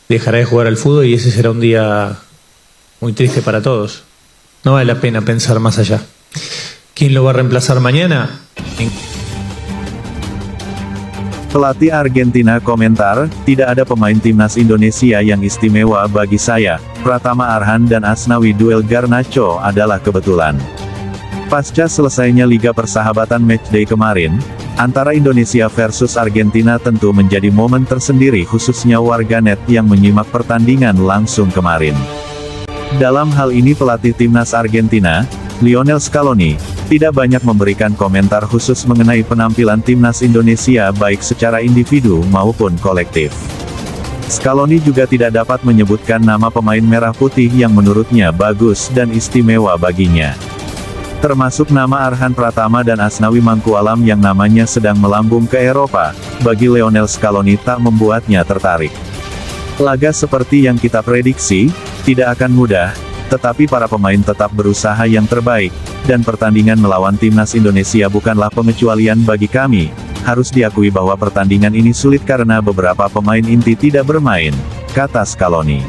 dejará de jugar al fútbol y ese será un día muy triste para todos. No vale la pena pensar más allá. ¿Quién lo va a reemplazar mañana? Pelatih Argentina komentar, tidak ada pemain timnas Indonesia yang istimewa bagi saya. Pratama Arhan dan Asnawi duel Garnacho adalah kebetulan. Pasca selesainya Liga Persahabatan Matchday kemarin, antara Indonesia versus Argentina tentu menjadi momen tersendiri khususnya warganet yang menyimak pertandingan langsung kemarin. Dalam hal ini pelatih timnas Argentina, Lionel Scaloni, tidak banyak memberikan komentar khusus mengenai penampilan timnas Indonesia baik secara individu maupun kolektif. Scaloni juga tidak dapat menyebutkan nama pemain merah putih yang menurutnya bagus dan istimewa baginya. Termasuk nama Arhan Pratama dan Asnawi Mangkualam yang namanya sedang melambung ke Eropa, bagi Lionel Scaloni tak membuatnya tertarik. Laga seperti yang kita prediksi, tidak akan mudah, tetapi para pemain tetap berusaha yang terbaik, dan pertandingan melawan timnas Indonesia bukanlah pengecualian bagi kami. Harus diakui bahwa pertandingan ini sulit karena beberapa pemain inti tidak bermain, kata Scaloni.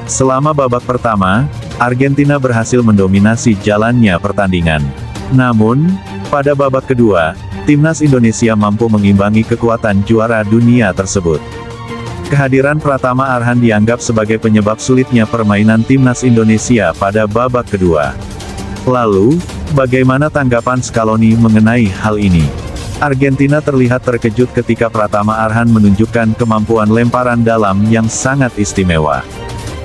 Selama babak pertama, Argentina berhasil mendominasi jalannya pertandingan. Namun, pada babak kedua, timnas Indonesia mampu mengimbangi kekuatan juara dunia tersebut. Kehadiran Pratama Arhan dianggap sebagai penyebab sulitnya permainan timnas Indonesia pada babak kedua. Lalu, bagaimana tanggapan Scaloni mengenai hal ini? Argentina terlihat terkejut ketika Pratama Arhan menunjukkan kemampuan lemparan dalam yang sangat istimewa.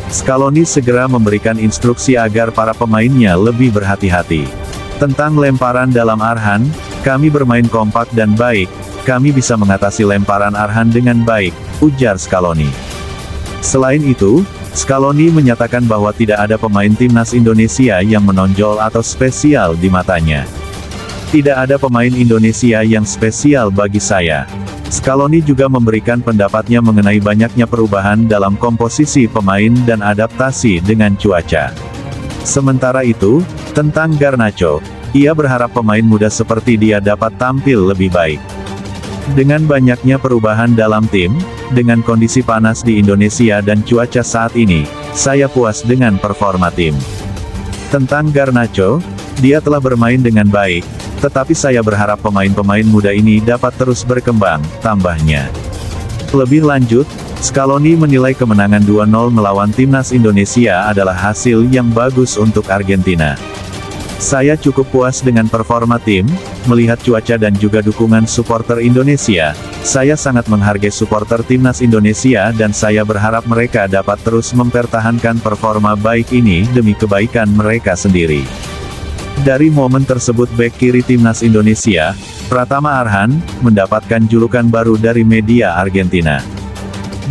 Scaloni segera memberikan instruksi agar para pemainnya lebih berhati-hati. Tentang lemparan dalam Arhan, kami bermain kompak dan baik, kami bisa mengatasi lemparan Arhan dengan baik, ujar Scaloni. Selain itu, Scaloni menyatakan bahwa tidak ada pemain timnas Indonesia yang menonjol atau spesial di matanya. Tidak ada pemain Indonesia yang spesial bagi saya. Scaloni juga memberikan pendapatnya mengenai banyaknya perubahan dalam komposisi pemain dan adaptasi dengan cuaca. Sementara itu, tentang Garnacho, ia berharap pemain muda seperti dia dapat tampil lebih baik. Dengan banyaknya perubahan dalam tim, dengan kondisi panas di Indonesia dan cuaca saat ini, saya puas dengan performa tim. Tentang Garnacho, dia telah bermain dengan baik, tetapi saya berharap pemain-pemain muda ini dapat terus berkembang, tambahnya. Lebih lanjut, Scaloni menilai kemenangan 2-0 melawan timnas Indonesia adalah hasil yang bagus untuk Argentina. Saya cukup puas dengan performa tim, melihat cuaca dan juga dukungan supporter Indonesia. Saya sangat menghargai supporter timnas Indonesia dan saya berharap mereka dapat terus mempertahankan performa baik ini demi kebaikan mereka sendiri. Dari momen tersebut bek kiri timnas Indonesia, Pratama Arhan, mendapatkan julukan baru dari media Argentina.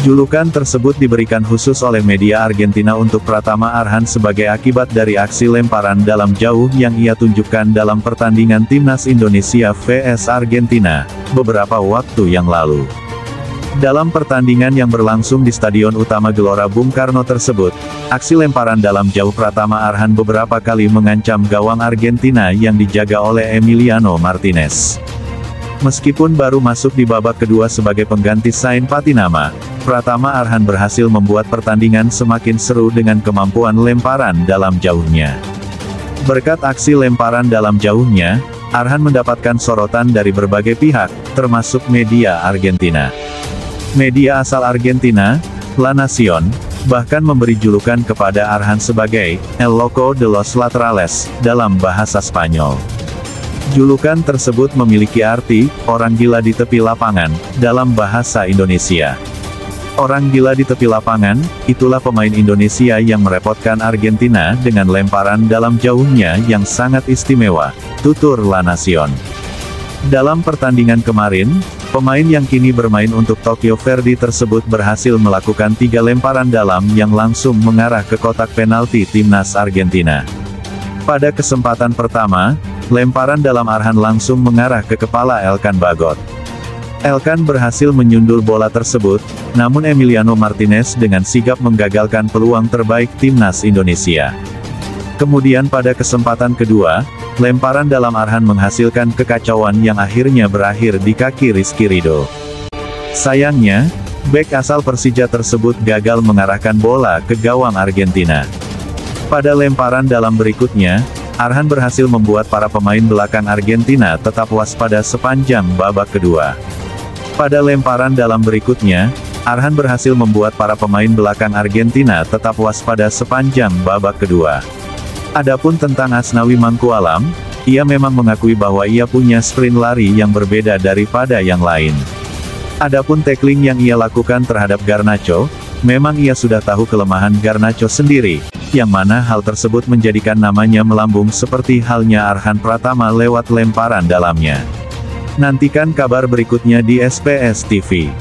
Julukan tersebut diberikan khusus oleh media Argentina untuk Pratama Arhan sebagai akibat dari aksi lemparan dalam jauh yang ia tunjukkan dalam pertandingan timnas Indonesia vs Argentina, beberapa waktu yang lalu. Dalam pertandingan yang berlangsung di Stadion Utama Gelora Bung Karno tersebut, aksi lemparan dalam jauh Pratama Arhan beberapa kali mengancam gawang Argentina yang dijaga oleh Emiliano Martinez. Meskipun baru masuk di babak kedua sebagai pengganti Sain Patinama, Pratama Arhan berhasil membuat pertandingan semakin seru dengan kemampuan lemparan dalam jauhnya. Berkat aksi lemparan dalam jauhnya, Arhan mendapatkan sorotan dari berbagai pihak, termasuk media Argentina. Media asal Argentina, La Nación, bahkan memberi julukan kepada Arhan sebagai El Loco de los Laterales, dalam bahasa Spanyol. Julukan tersebut memiliki arti, orang gila di tepi lapangan, dalam bahasa Indonesia. Orang gila di tepi lapangan, itulah pemain Indonesia yang merepotkan Argentina dengan lemparan dalam jauhnya yang sangat istimewa, tutur La Nación. Dalam pertandingan kemarin, pemain yang kini bermain untuk Tokyo Verdy tersebut berhasil melakukan 3 lemparan dalam yang langsung mengarah ke kotak penalti timnas Argentina. Pada kesempatan pertama, lemparan dalam Arhan langsung mengarah ke kepala Elkan Bagot. Elkan berhasil menyundul bola tersebut, namun Emiliano Martinez dengan sigap menggagalkan peluang terbaik timnas Indonesia. Kemudian pada kesempatan kedua, lemparan dalam Arhan menghasilkan kekacauan yang akhirnya berakhir di kaki Rizky Ridho. Sayangnya, Bek asal Persija tersebut gagal mengarahkan bola ke gawang Argentina. Pada lemparan dalam berikutnya, Arhan berhasil membuat para pemain belakang Argentina tetap waspada sepanjang babak kedua. Pada lemparan dalam berikutnya, Arhan berhasil membuat para pemain belakang Argentina tetap waspada sepanjang babak kedua. Adapun tentang Asnawi Mangkualam, ia memang mengakui bahwa ia punya sprint lari yang berbeda daripada yang lain. Adapun tackling yang ia lakukan terhadap Garnacho, memang ia sudah tahu kelemahan Garnacho sendiri, yang mana hal tersebut menjadikan namanya melambung seperti halnya Arhan Pratama lewat lemparan dalamnya. Nantikan kabar berikutnya di SPS TV.